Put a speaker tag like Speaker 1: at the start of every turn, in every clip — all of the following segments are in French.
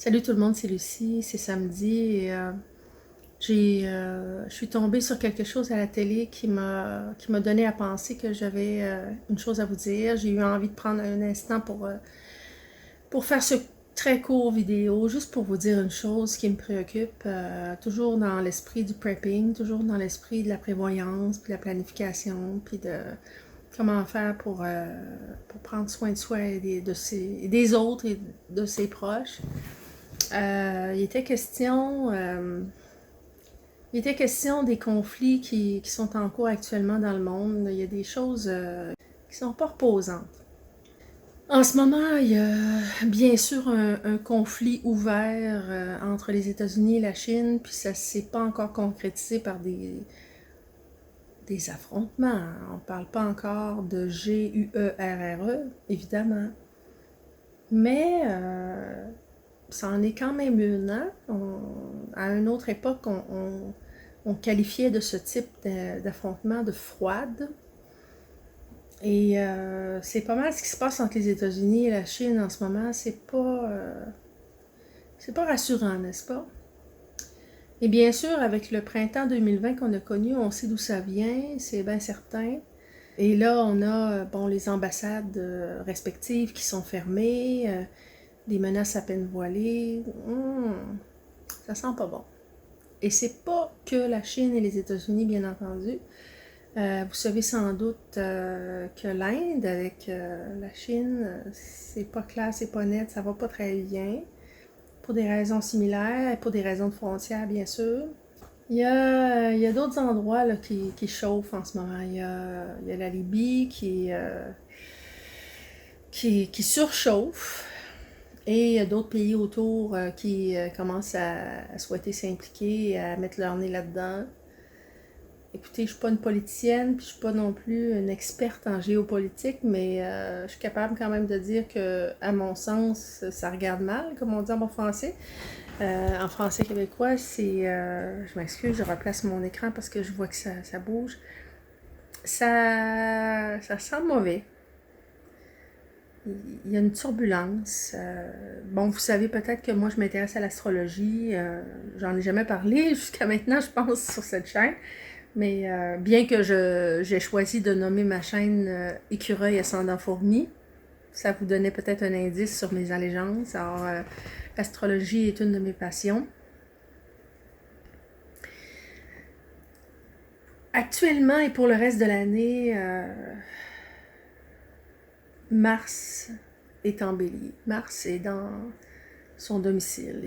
Speaker 1: Salut tout le monde, c'est Lucie, c'est samedi et je suis tombée sur quelque chose à la télé qui m'a donné à penser que j'avais une chose à vous dire. J'ai eu envie de prendre un instant pour faire ce très court vidéo, juste pour vous dire une chose qui me préoccupe, toujours dans l'esprit du prepping, toujours dans l'esprit de la prévoyance, puis de la planification, puis de comment faire pour prendre soin de soi et des autres et de ses proches. Il était question des conflits qui sont en cours actuellement dans le monde. Il y a des choses qui sont pas reposantes. En ce moment, il y a bien sûr un conflit ouvert entre les États-Unis et la Chine, puis ça s'est pas encore concrétisé par des affrontements. On parle pas encore de GUERRE, évidemment. Mais ça en est quand même une. Hein? À une autre époque, on qualifiait de ce type d'affrontement de froide. Et c'est pas mal ce qui se passe entre les États-Unis et la Chine en ce moment. C'est pas rassurant, n'est-ce pas? Et bien sûr, avec le printemps 2020 qu'on a connu, on sait d'où ça vient, c'est bien certain. Et là, on a bon, les ambassades respectives qui sont fermées, des menaces à peine voilées. Ça sent pas bon. Et c'est pas que la Chine et les États-Unis, bien entendu. Vous savez sans doute que l'Inde avec la Chine, c'est pas clair, c'est pas net, ça va pas très bien. Pour des raisons similaires, pour des raisons de frontières, bien sûr. Il y a d'autres endroits là, qui chauffent en ce moment. Il y a la Libye qui surchauffe. Et il y a d'autres pays autour qui commencent à souhaiter s'impliquer, à mettre leur nez là-dedans. Écoutez, je suis pas une politicienne, puis je suis pas non plus une experte en géopolitique, mais je suis capable quand même de dire que, à mon sens, ça regarde mal, comme on dit en bon français. En français québécois, c'est... je m'excuse, je replace mon écran parce que je vois que ça bouge. Ça sent mauvais. Il y a une turbulence. Bon, vous savez peut-être que moi, je m'intéresse à l'astrologie. J'en ai jamais parlé jusqu'à maintenant, je pense, sur cette chaîne. Mais bien que j'ai choisi de nommer ma chaîne Écureuil ascendant fourmi, ça vous donnait peut-être un indice sur mes allégeances. Alors, l'astrologie est une de mes passions. Actuellement et pour le reste de l'année, Mars est en bélier. Mars est dans son domicile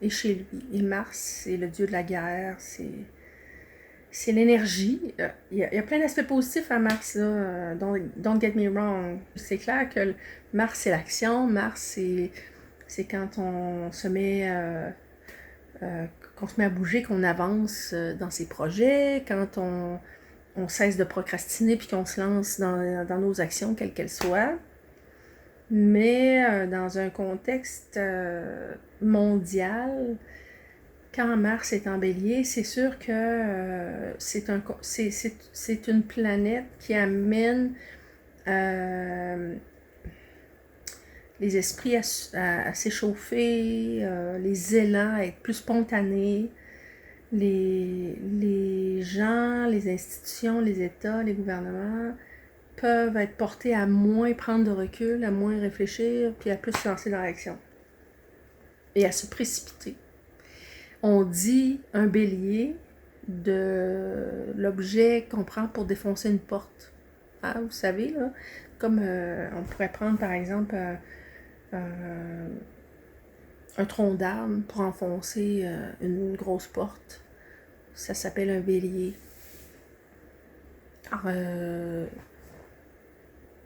Speaker 1: et chez lui. Et Mars, c'est le dieu de la guerre, c'est l'énergie. Il y a plein d'aspects positifs à Mars, là. Don't get me wrong. C'est clair que Mars, c'est l'action. Mars, c'est quand qu'on se met à bouger, qu'on avance dans ses projets, quand on cesse de procrastiner puis qu'on se lance dans nos actions, quelles qu'elles soient. Mais dans un contexte mondial, quand Mars est en bélier, c'est sûr que c'est une planète qui amène les esprits à s'échauffer, les élans à être plus spontanés, les gens, les institutions, les États, les gouvernements peuvent être portés à moins prendre de recul, à moins réfléchir, puis à plus se lancer dans l'action et à se précipiter. On dit un bélier de l'objet qu'on prend pour défoncer une porte. Ah, vous savez, là, comme on pourrait prendre par exemple un tronc d'arbre pour enfoncer une grosse porte. Ça s'appelle un bélier. Alors,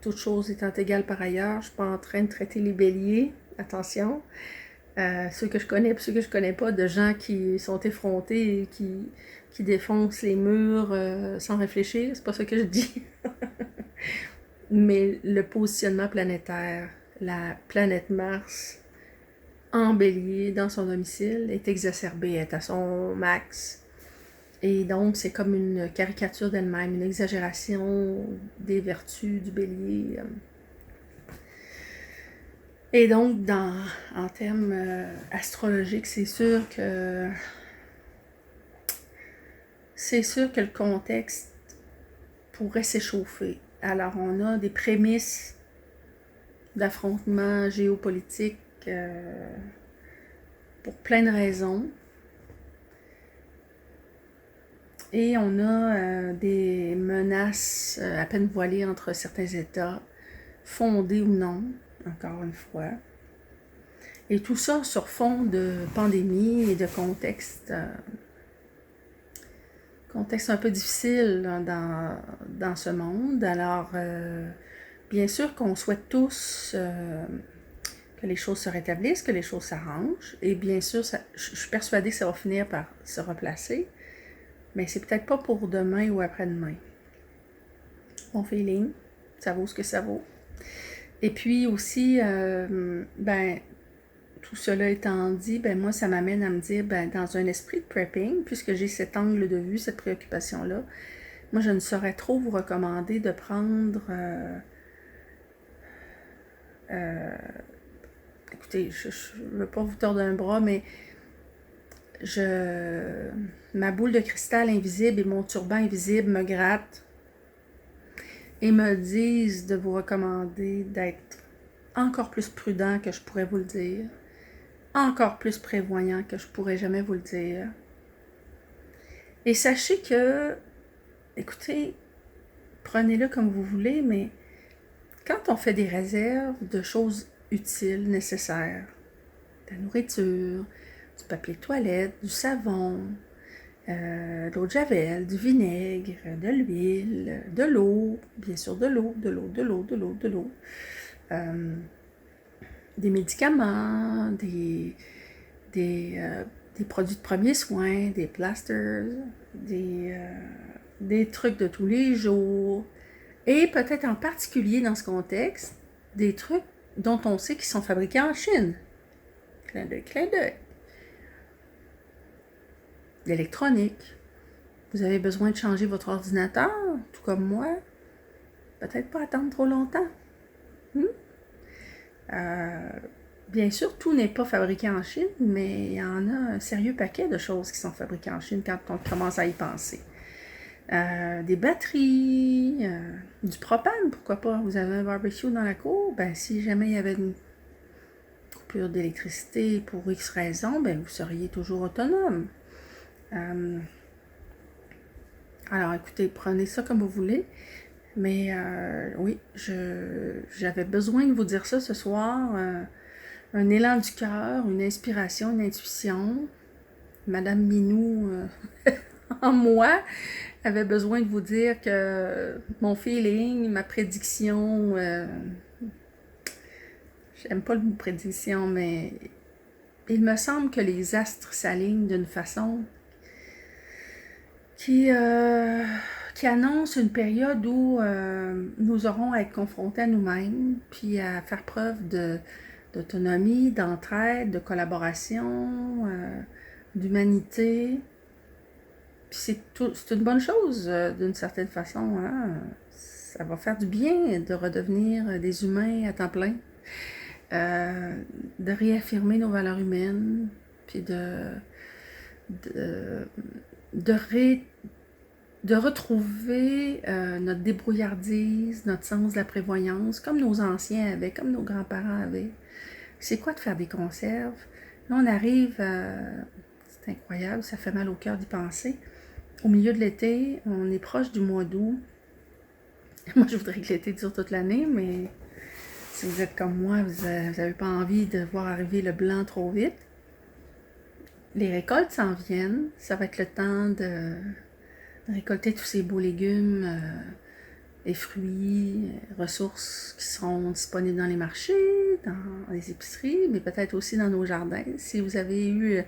Speaker 1: toute chose étant égale par ailleurs, je ne suis pas en train de traiter les béliers, attention, ceux que je connais et ceux que je connais pas, de gens qui sont effrontés et qui défoncent les murs sans réfléchir, c'est pas ça que je dis. Mais le positionnement planétaire, la planète Mars en bélier dans son domicile est exacerbée, est à son max. Et donc, c'est comme une caricature d'elle-même, une exagération des vertus du bélier. Et donc, en termes astrologiques, c'est sûr que le contexte pourrait s'échauffer. Alors, on a des prémices d'affrontements géopolitiques pour plein de raisons. Et on a des menaces à peine voilées entre certains États, fondées ou non, encore une fois. Et tout ça sur fond de pandémie et de contexte un peu difficile dans ce monde. Alors, bien sûr qu'on souhaite tous que les choses se rétablissent, que les choses s'arrangent. Et bien sûr, je suis persuadée que ça va finir par se replacer. Mais c'est peut-être pas pour demain ou après-demain. Mon feeling, ça vaut ce que ça vaut. Et puis aussi, tout cela étant dit, moi, ça m'amène à me dire, dans un esprit de prepping, puisque j'ai cet angle de vue, cette préoccupation-là, moi, je ne saurais trop vous recommander de prendre... écoutez, je ne veux pas vous tordre un bras, mais ma boule de cristal invisible et mon turban invisible me grattent et me disent de vous recommander d'être encore plus prudent que je pourrais vous le dire, encore plus prévoyant que je pourrais jamais vous le dire. Et sachez que, écoutez, prenez-le comme vous voulez, mais quand on fait des réserves de choses utiles, nécessaires, de la nourriture, du papier de toilette, du savon, de l'eau de javel, du vinaigre, de l'huile, de l'eau, bien sûr de l'eau, des médicaments, des produits de premiers soins, des plasters, des trucs de tous les jours, et peut-être en particulier dans ce contexte, des trucs dont on sait qu'ils sont fabriqués en Chine. Clin d'œil, clin d'œil. L'électronique. Vous avez besoin de changer votre ordinateur, tout comme moi. Peut-être pas attendre trop longtemps. Bien sûr, tout n'est pas fabriqué en Chine, mais il y en a un sérieux paquet de choses qui sont fabriquées en Chine quand on commence à y penser. Des batteries, du propane, pourquoi pas. Vous avez un barbecue dans la cour, si jamais il y avait une coupure d'électricité pour X raison, vous seriez toujours autonome. Alors écoutez, prenez ça comme vous voulez. Mais oui, j'avais besoin de vous dire ça ce soir. Un élan du cœur, une inspiration, une intuition. Madame Minou en moi avait besoin de vous dire que mon feeling, ma prédiction, j'aime pas le mot prédiction, mais il me semble que les astres s'alignent d'une façon qui annonce une période où nous aurons à être confrontés à nous-mêmes, puis à faire preuve d'autonomie, d'entraide, de collaboration, d'humanité. Puis c'est une bonne chose, d'une certaine façon. Hein? Ça va faire du bien de redevenir des humains à temps plein, de réaffirmer nos valeurs humaines, puis de retrouver notre débrouillardise, notre sens de la prévoyance, comme nos anciens avaient, comme nos grands-parents avaient. C'est quoi de faire des conserves? Là, on arrive, c'est incroyable, ça fait mal au cœur d'y penser. Au milieu de l'été, on est proche du mois d'août. Moi, je voudrais que l'été dure toute l'année, mais si vous êtes comme moi, vous n'avez pas envie de voir arriver le blanc trop vite. Les récoltes s'en viennent. Ça va être le temps de récolter tous ces beaux légumes et fruits, ressources qui seront disponibles dans les marchés, dans les épiceries, mais peut-être aussi dans nos jardins. Si vous avez eu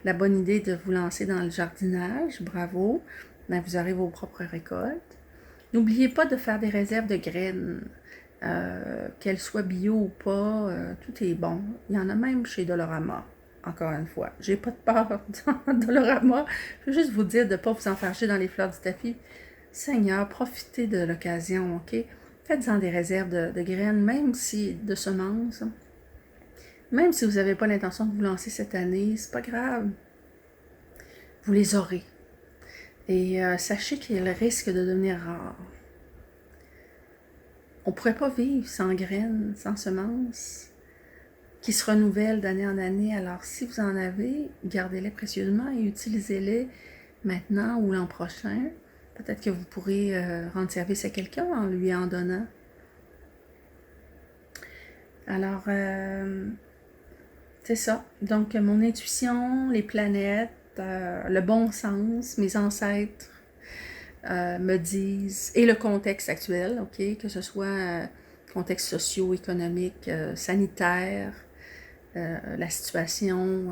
Speaker 1: la bonne idée de vous lancer dans le jardinage, bravo, vous aurez vos propres récoltes. N'oubliez pas de faire des réserves de graines, qu'elles soient bio ou pas, tout est bon. Il y en a même chez Dolorama. Encore une fois, j'ai pas de peur dans Dolorama. Je veux juste vous dire de ne pas vous enfarger dans les fleurs du tapis. Seigneur, profitez de l'occasion, ok? Faites-en des réserves de graines, même si de semences. Même si vous n'avez pas l'intention de vous lancer cette année, c'est pas grave. Vous les aurez. Et sachez qu'il risque de devenir rare. On ne pourrait pas vivre sans graines, sans semences, qui se renouvellent d'année en année. Alors, si vous en avez, gardez-les précieusement et utilisez-les maintenant ou l'an prochain. Peut-être que vous pourrez rendre service à quelqu'un en lui en donnant. Alors, c'est ça. Donc, mon intuition, les planètes, le bon sens, mes ancêtres me disent, et le contexte actuel, ok, que ce soit contexte socio-économique, sanitaire, la situation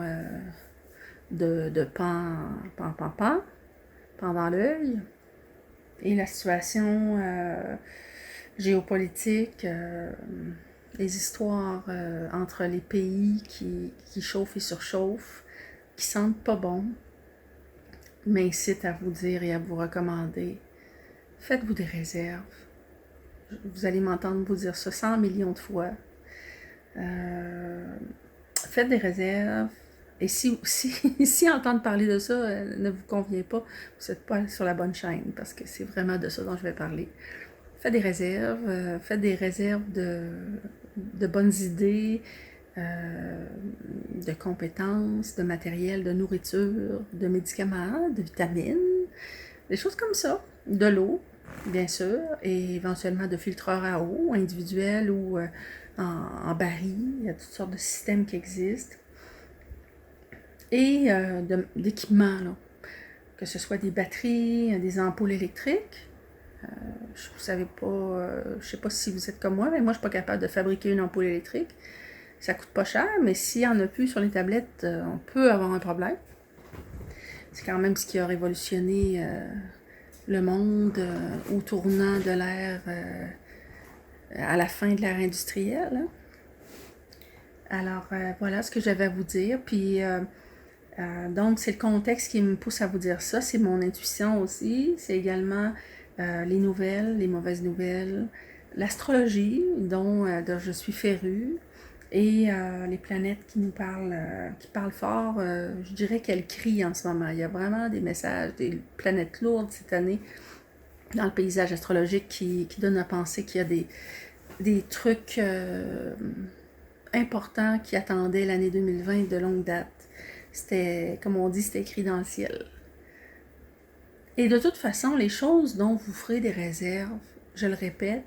Speaker 1: de pan pendant l'œil, et la situation géopolitique, les histoires entre les pays qui chauffent et surchauffent, qui sentent pas bon, m'incitent à vous dire et à vous recommander, faites-vous des réserves. Vous allez m'entendre vous dire ça 100 millions de fois. Faites des réserves. Et si entendre parler de ça ne vous convient pas, vous n'êtes pas sur la bonne chaîne, parce que c'est vraiment de ça dont je vais parler. Faites des réserves de bonnes idées, de compétences, de matériel, de nourriture, de médicaments, de vitamines, des choses comme ça. De l'eau, bien sûr, et éventuellement de filtreurs à eau, individuels ou en baril. Il y a toutes sortes de systèmes qui existent. Et d'équipements, là, que ce soit des batteries, des ampoules électriques. Vous savez pas, je sais pas si vous êtes comme moi, mais moi je suis pas capable de fabriquer une ampoule électrique. Ça coûte pas cher, mais s'il y en a plus sur les tablettes, on peut avoir un problème. C'est quand même ce qui a révolutionné le monde au tournant de l'ère, à la fin de l'ère industrielle. Hein. Alors voilà ce que j'avais à vous dire. Puis donc c'est le contexte qui me pousse à vous dire ça. C'est mon intuition aussi. C'est également les nouvelles, les mauvaises nouvelles, l'astrologie dont je suis férue, et les planètes qui nous parlent, qui parlent fort. Je dirais qu'elles crient en ce moment. Il y a vraiment des messages, des planètes lourdes cette année dans le paysage astrologique qui donnent à penser qu'il y a des trucs importants qui attendaient l'année 2020 de longue date. C'était, comme on dit, c'était écrit dans le ciel. Et de toute façon, les choses dont vous ferez des réserves, je le répète,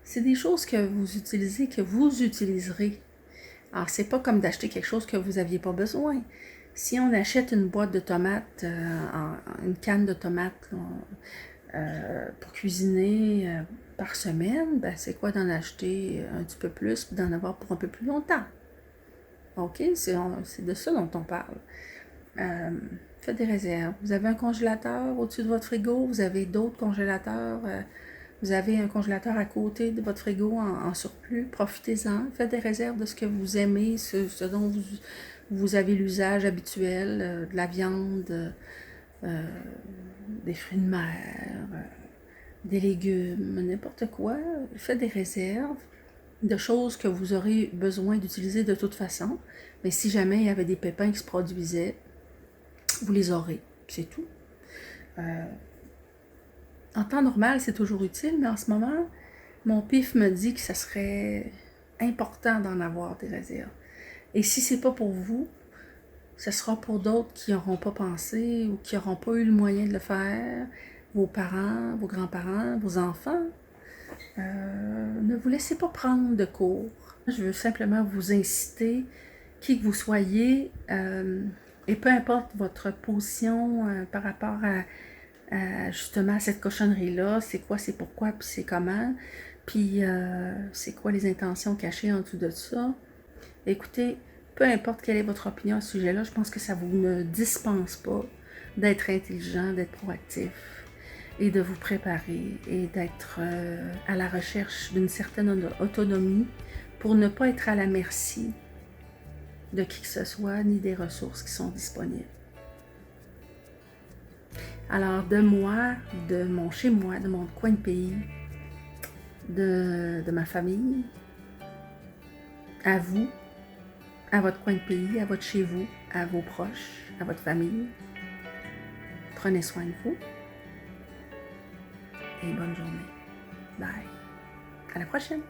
Speaker 1: c'est des choses que vous utilisez, que vous utiliserez. Alors, c'est pas comme d'acheter quelque chose que vous n'aviez pas besoin. Si on achète une boîte de tomates, une canne de tomates pour cuisiner par semaine, ben c'est quoi d'en acheter un petit peu plus et d'en avoir pour un peu plus longtemps? OK? C'est de ça dont on parle. Faites des réserves. Vous avez un congélateur au-dessus de votre frigo, vous avez d'autres congélateurs, vous avez un congélateur à côté de votre frigo en surplus, profitez-en. Faites des réserves de ce que vous aimez, ce dont vous avez l'usage habituel, de la viande, des fruits de mer, des légumes, n'importe quoi. Faites des réserves de choses que vous aurez besoin d'utiliser de toute façon. Mais si jamais il y avait des pépins qui se produisaient, vous les aurez. C'est tout. En temps normal, c'est toujours utile, mais en ce moment, mon pif me dit que ça serait important d'en avoir des réserves. Et si c'est pas pour vous, ce sera pour d'autres qui n'auront pas pensé ou qui n'auront pas eu le moyen de le faire, vos parents, vos grands-parents, vos enfants. Ne vous laissez pas prendre de cours. Je veux simplement vous inciter, qui que vous soyez, et peu importe votre position par rapport à justement à cette cochonnerie-là, c'est quoi, c'est pourquoi, puis c'est comment, puis c'est quoi les intentions cachées en dessous de ça. Écoutez, peu importe quelle est votre opinion à ce sujet-là, je pense que ça vous ne dispense pas d'être intelligent, d'être proactif et de vous préparer et d'être à la recherche d'une certaine autonomie pour ne pas être à la merci de qui que ce soit ni des ressources qui sont disponibles. Alors de moi, de mon chez-moi, de mon coin de pays, de ma famille, à vous, à votre coin de pays, à votre chez vous, à vos proches, à votre famille. Prenez soin de vous et bonne journée. Bye. À la prochaine.